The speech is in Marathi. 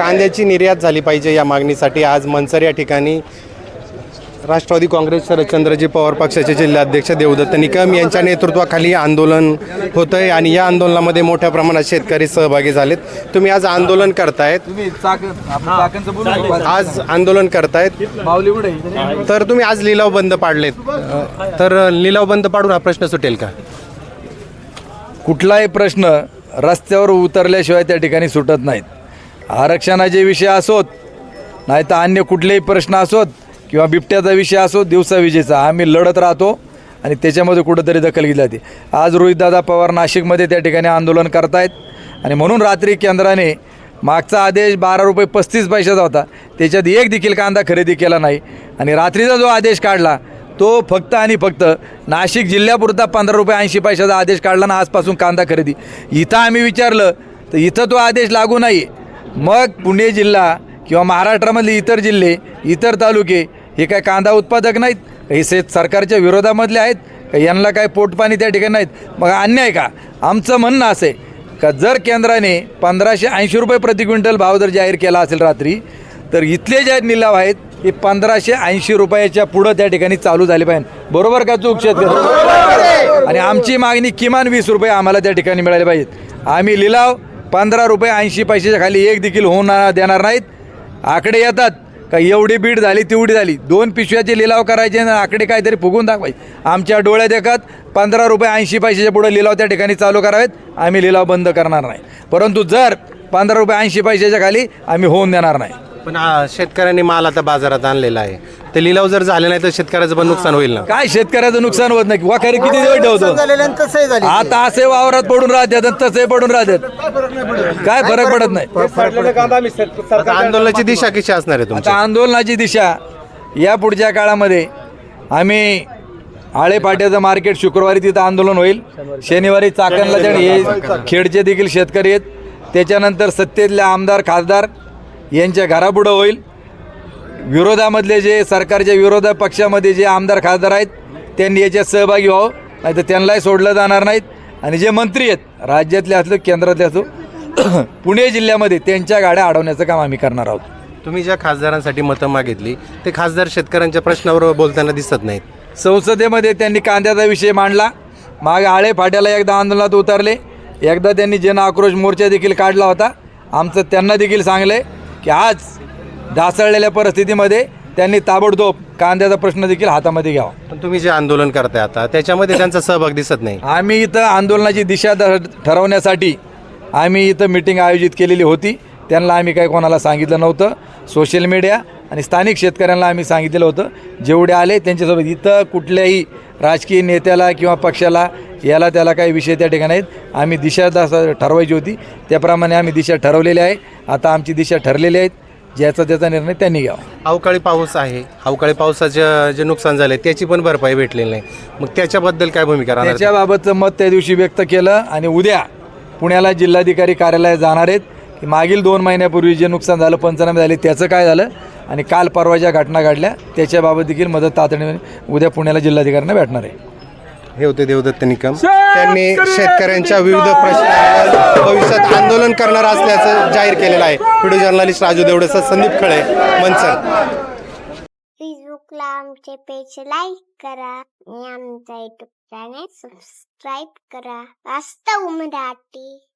कांद्याची निर्यात झाली पाहिजे या मागणीसाठी आज मनसर या ठिकाणी राष्ट्रवादी काँग्रेस शरदचंद्रजी पवार पक्षाचे जिल्हाध्यक्ष देवदत्त निकम यांच्या नेतृत्वाखाली आंदोलन होतं आहे आणि या आंदोलनामध्ये मोठ्या प्रमाणात शेतकरी सहभागी झालेत. तुम्ही आज आंदोलन करतायत, आज आंदोलन करतायत, तर तुम्ही आज लिलाव बंद पाडलेत, तर लिलाव बंद पाडून हा प्रश्न सुटेल का? कुठलाही प्रश्न रस्त्यावर उतरल्याशिवाय त्या ठिकाणी सुटत नाहीत. आरक्षणाचे विषय असोत, नाही तर अन्य कुठलेही प्रश्न असोत किंवा बिबट्याचा विषय असो, दिवसाविजेचा आम्ही लढत राहतो आणि त्याच्यामध्ये कुठंतरी दखल घेतली जाते. आज रोहितदादा पवार नाशिकमध्ये त्या ठिकाणी आंदोलन करतायत आणि म्हणून रात्री केंद्राने मागचा आदेश 12 रुपये 35 पैशाचा होता, त्याच्यात एक देखील कांदा खरेदी केला नाही आणि रात्रीचा जो आदेश काढला तो फक्त आणि फक्त नाशिक जिल्ह्यापुरता 15 रुपये 80 पैशाचा आदेश काढला ना आजपासून कांदा खरेदी. इथं आम्ही विचारलं तर इथं तो आदेश लागू नाही. मग पुणे जिल्हा किंवा महाराष्ट्रामधले इतर जिल्हे, इतर तालुके हे काय कांदा उत्पादक नाहीत? हे सरकारच्या विरोधामधले आहेत का? यांना काय पोटपाणी त्या ठिकाणी नाहीत? मग अन्याय का? आमचं म्हणणं असं आहे का जर केंद्राने 1580 रुपये प्रति क्विंटल भाव जर जाहीर केला असेल रात्री, तर इथले जे निलाव आहेत हे 1580 रुपयाच्या पुढं त्या ठिकाणी चालू झाले पाहिजे. बरोबर का चूक शेतकरी? आणि आमची मागणी किमान 20 रुपये आम्हाला त्या ठिकाणी मिळाले पाहिजेत. आम्ही लिलाव 15 रुपये 80 पैशाच्या खाली एक देखील होऊन देणार नाहीत. आकडे येतात का एवढी बीड झाली तेवढी झाली, 2 पिशव्याचे लिलाव करायचे आणि आकडे काहीतरी फुगून दाखवायचे. आमच्या डोळ्यात देखत 15 रुपये 80 पैशाच्या पुढे लिलाव त्या ठिकाणी चालू करावेत. आम्ही लिलाव बंद करणार नाही, परंतु जर 15 रुपये 80 पैशाच्या खाली आम्ही होऊन देणार नाही. पण शेतकऱ्यांनी माल आता बाजारात आणलेला आहे, ते लिलाव जर झाले नाही तर शेतकऱ्याचं पण नुकसान होईल ना? काय शेतकऱ्याचं नुकसान होत नाही? वाखारी किती दिवस ठेवतो? आता असे वावरात पडून राहतात आणि तसे पडून राहतात, काय फरक पडत नाही. आंदोलनाची दिशा कशी असणार आहे तुमची? आता आंदोलनाची दिशा या पुढच्या काळामध्ये आम्ही आळेपाट्याचं मार्केट शुक्रवारी तिथं आंदोलन होईल, शनिवारी चाकणला हे खेडचे देखील शेतकरी आहेत, त्याच्यानंतर सत्तेतले आमदार खासदार यांच्या घरापुढं होईल. विरोधामधले जे सरकारच्या विरोधी पक्षामध्ये जे आमदार खासदार आहेत त्यांनी याच्यात सहभागी व्हावं, नाही तर त्यांनाही सोडलं जाणार नाहीत. आणि जे मंत्री आहेत राज्यातले असलो केंद्रातले असो पुणे जिल्ह्यामध्ये त्यांच्या गाड्या अडवण्याचं काम आम्ही करणार आहोत. तुम्ही ज्या खासदारांसाठी मतं मागितली ते खासदार शेतकऱ्यांच्या प्रश्नावर बोलताना दिसत नाहीत. संसदेमध्ये त्यांनी कांद्याचा विषय मांडला, मागे आळेफाट्याला एकदा आंदोलनात उतरले, एकदा त्यांनी जन आक्रोश मोर्चा देखील काढला होता. आमचं त्यांना देखील सांगले की आज ढासळलेल्या परिस्थितीमध्ये त्यांनी ताबडतोब कांद्याचा प्रश्न देखील हातामध्ये घ्यावा. पण तुम्ही जे आंदोलन करताय आता त्याच्यामध्ये त्यांचा सहभाग दिसत नाही. आम्ही इथं आंदोलनाची दिशा ठरवण्यासाठी आम्ही इथं मिटिंग आयोजित केलेली होती. त्यांना आम्ही काही कोणाला सांगितलं नव्हतं. सोशल मीडिया आणि स्थानिक शेतकऱ्यांना आम्ही सांगितलेलं होतं, जेवढे आले त्यांच्यासोबत. इथं कुठल्याही राजकीय नेत्याला किंवा पक्षाला याला त्याला काही विषय त्या ठिकाणी आहेत. आम्ही दिशा ठरवायची होती, त्याप्रमाणे आम्ही दिशा ठरवलेली आहे. आता आमची दिशा ठरलेली आहेत, ज्याचा त्याचा निर्णय त्यांनी घ्यावा. अवकाळी पाऊस आहे, अवकाळी पावसाचं जे नुकसान झालं त्याची पण भरपाई भेटलेली नाही, मग त्याच्याबद्दल काय भूमिका राहणार? त्याच्याबाबतचं मत त्या दिवशी व्यक्त केलं आणि उद्या पुण्याला जिल्हाधिकारी कार्यालयात जाणार आहेत की मागील 2 महिन्यापूर्वी जे नुकसान झालं, पंचनामे झाले, त्याचं काय झालं आणि काल परवाच्या घटना घडल्या त्याच्याबाबत देखील मदत तातडीने उद्या पुण्याला जिल्हाधिकाऱ्यांना भेटणार आहे. हे होते देवदत्त निकम. त्यांनी शेतकऱ्यांच्या विविध प्रश्नांवर भविष्यात आंदोलन करणार असल्याचं जाहीर केलेलं आहे. व्हिडिओ जर्नलिस्ट राजू देवडेसह संदीप खळे, मनसर. फेसबुकला आमचे पेज लाईक करा आणि आमचा युट्यूब चॅनेल सबस्क्राईब करा. वास्तव मराठी.